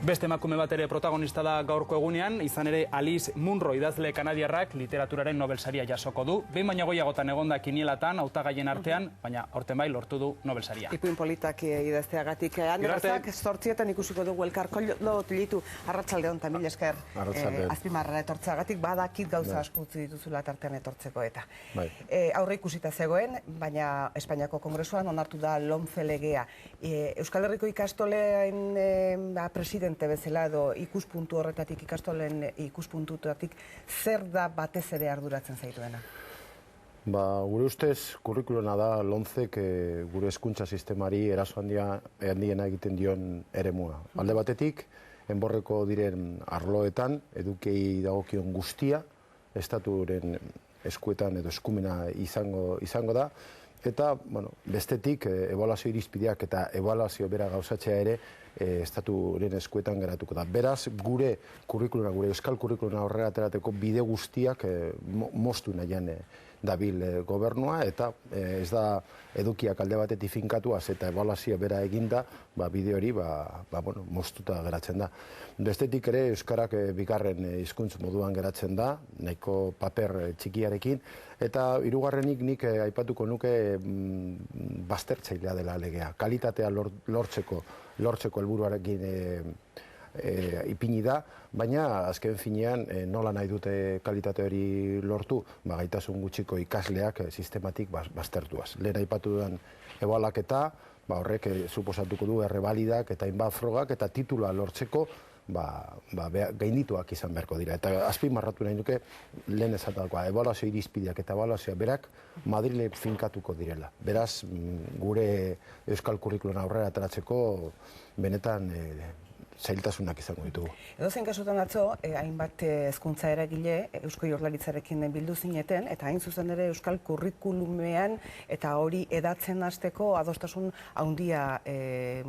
Beste emakume bat ere protagonista da gaurko egunean, izan ere Alice Munro idazle kanadiarrak literaturaren Nobel saria jasoko du. Behin baino gehiagotan egonda kinielatan, hautagaien artean, baina aurten bai lortu du Nobel saria. Ipuin politak idazteagatik. Anderrazak, 8etan ikusiko dugu elkarko tilitu arratsaldeon eta mil esker azpimarrara etortzeagatik, badakit gauza asko utzi dituzula tartean etortzeko eta. Aurre ikusita zegoen, baina Espainiako Kongresuan onartu da LOMCE legea. Euskal Herriko ikastoleen presidente bezala edo ikuspuntu horretatik, ikastolen ikuspuntutatik, zer da batez ere arduratzen zaituena? Gure ustez, kurrikuluna da LOMCEk gure hezkuntza sistemari eraso handiena egiten dion eremua. Alde batetik, enborreko diren arloetan, edukei dagokion guztia, estaturen eskuetan edo eskumena izango da, eta bestetik, ebaluazio irizpideak eta ebaluazio bera gauzatzea ere estaturen eskuetan geratuko da. Beraz, gure kurrikuluna, gure euskal kurrikuluna aurrera aterateko bide guztiak moztu nahian dabil gobernua, eta ez da edukiak alde batetik finkatuaz eta ebaluazio bera eginda, bide hori moztuta geratzen da. Bestetik ere, euskarak bigarren hizkuntz moduan geratzen da, nahiko paper txikiarekin, eta hirugarrenik nik aipatuko nuke baztertzailea dela legea. Kalitatea lortzeko helburuarekin ipini da, baina azken finean nola nahi dute kalitate hori lortu, gaitasun gutxiko ikasleak sistematik baztertuaz. Lehen aipatu dudan ebaluaketa, horrek suposatuko du errebalidak eta hainbat frogak eta titula lortzeko gaindituak izan beharko dira. Eta azpimarratu nahi duke lehen esatakoa, ebaluazio irizpideak eta ebaluazioa berak Madrile finkatuko direla. Beraz, gure euskal kurrikuluna aurrera ateratzeko benetan zailtasunak izango ditugu. Edozein kasutan atzo, hainbat hezkuntza eragile Eusko Jaurlaritzarekin bildu zineten, eta hain zuzen ere euskal kurrikulumean eta hori edatzen hasteko adostasun handia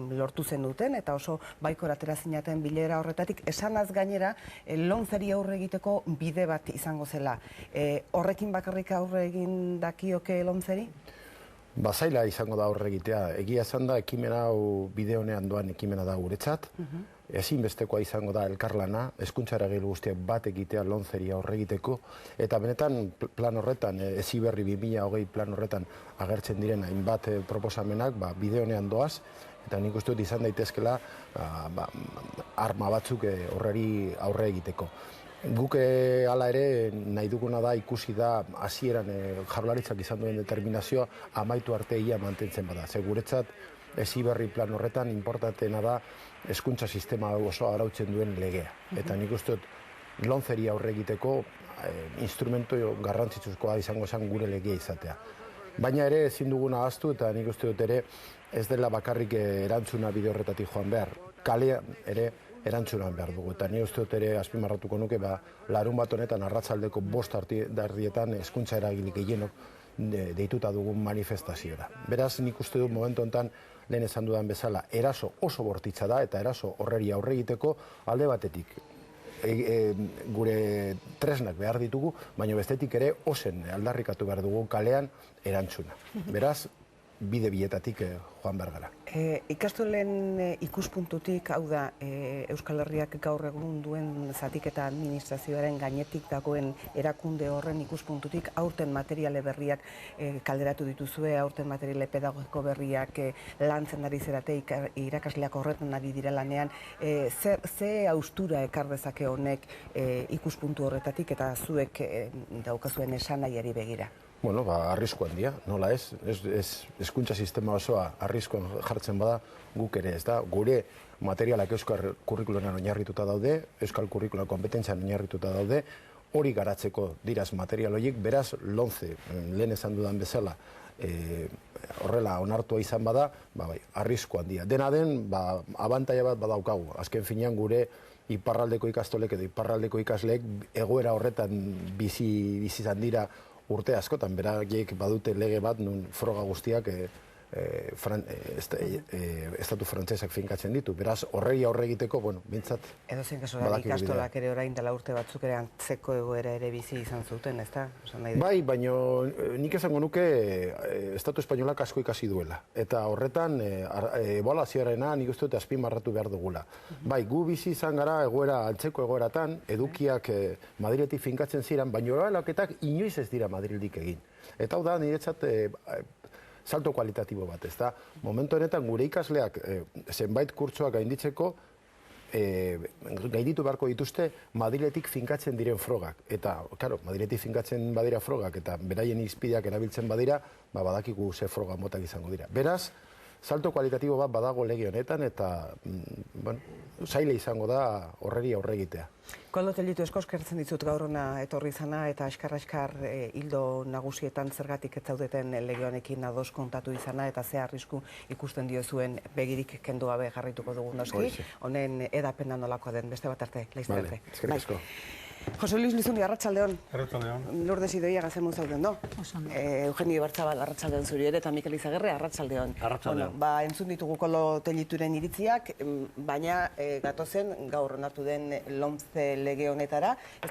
lortu zen duten, eta oso baikor atera zinaten bilera horretatik, esanaz gainera LOMCEri aurre egiteko bide bat izango zela. Horrekin bakarrik aurre egin dakioke LOMCEri? Zaila izango da aurre egitea. Egia esan da, ekimen hau bide honean doan ekimena da guretzat. Ezinbestekoa izango da elkarlana, hezkuntza eragile guztiak bat egitea LOMCEri aurre egiteko, eta benetan plan horretan, Heziberri 2020 plan horretan agertzen diren hainbat proposamenak bide honean doaz, eta nik uste dut izan daitezkela arma batzuk horreri aurre egiteko. Guk hala ere nahi duguna da ikusi da hasieran Jaurlaritzak izan duen determinazioa amaitu arte ia mantentzen bada. Guretzat Heziberri plan horretan importanteena da hezkuntza sistema oso arautzen duen legea. Eta nik uste dut LOMCEri aurre egiteko instrumento garrantzitsuzkoa izango zen gure legea izatea. Baina ere ezin duguna ahaztu eta nik uste dut ere ez dela bakarrik erantzuna bide horretatik joan behar. Kalean ere erantzunan behar dugu. Eta ni uste dut ere azpimarratuko nuke, larun bat honetan arratsaldeko 5 hezkuntza eragile gehienok deituta dugun manifestaziora. Beraz, nik uste dut momentu honetan lehen esan dudan bezala, eraso oso bortitza da eta eraso horreri aurre egiteko alde batetik gure tresnak behar ditugu, baina bestetik ere ozen aldarrikatu behar dugu kalean erantzuna. Beraz, bide bietatik joan behar gara. Ikastolen ikuspuntutik, hau da, Euskal Herriak gaur egun duen zatiketa administrazioaren gainetik dagoen erakunde horren ikuspuntutik, aurten materiale berriak kalderatu dituzue, aurten materiale pedagogiko berriak lantzen ari zerate irakasleak horretan ari dira lanean, ze haustura ekar dezake honek ikuspuntu horretatik eta zuek daukazuen esanaiari begira? Arrisku handia, nola ez? Hezkuntza sistema osoa arriskuan jartzen bada, guk ere ez da. Gure materialak euskal kurrikulunan oinarrituta daude, euskal kurrikulan kompetentzian oinarrituta daude, hori garatzeko diraz material horiek, beraz LOMCE, lehen esan dudan bezala, horrela onartua izan bada, arrisku handia. Dena den, abantaia bat badaukagu. Azken finean gure iparraldeko ikastolek edo iparraldeko ikasleek egoera horretan bizi izan dira urte askotan, beraiek badute lege bat nun froga guztiak estatu frantsesak finkatzen ditu. Beraz, horrei aurre egiteko, bueno, bintzat... Edo zein kasura, ikastolak ere orain dela urte batzuk ere antzeko egoera ere bizi izan zuten, ez da? Bai, baina nik esango nuke estatu espainolak asko ikasi duela. Eta horretan, ebaluazioarena nik uste dut azpimarratu behar dugula. Bai, gu bizi izan gara antzeko egoeratan, edukiak Madriletik finkatzen ziren, baina horrelaketak inoiz ez dira Madrildik egin. Eta hau da, niretzat salto kualitatibo bat, ez da? Momentu honetan gure ikasleak zenbait kurtsoak gainditzeko gainditu beharko dituzte Madriletik finkatzen diren frogak. Eta, claro, Madriletik finkatzen badira frogak eta beraien izpideak erabiltzen badira, badakigu ze froga motak izango dira. Beraz, salto kualitatibo bat badago lege honetan eta, bueno, zaila izango da horreri aurre egitea. Koldo Tellitu, eskertzen dizut gaur hona etorri izana eta askar hildo nagusietan zergatik ez zaudeten lege honekin ados kontatu izana eta ze arrisku ikusten diozuen begirik kendu gabe jarraituko dugu noski. Honen edapena nolakoa den, beste bat arte, laizte arte. Eskerrik asko. Jose Luis Lizundi, arratsaldeon. Arratsaldeon. Lourdes Idoia gazemu zauden, no? Eugenio Ibarzabal, arratsaldeon zuri ere, eta Mikel Izagirre, arratsaldeon. Arratsaldeon. Entzun ditugu Koldo Tellituren iritziak, baina gatozen gaur onartu den LOMCE lege honetara, ez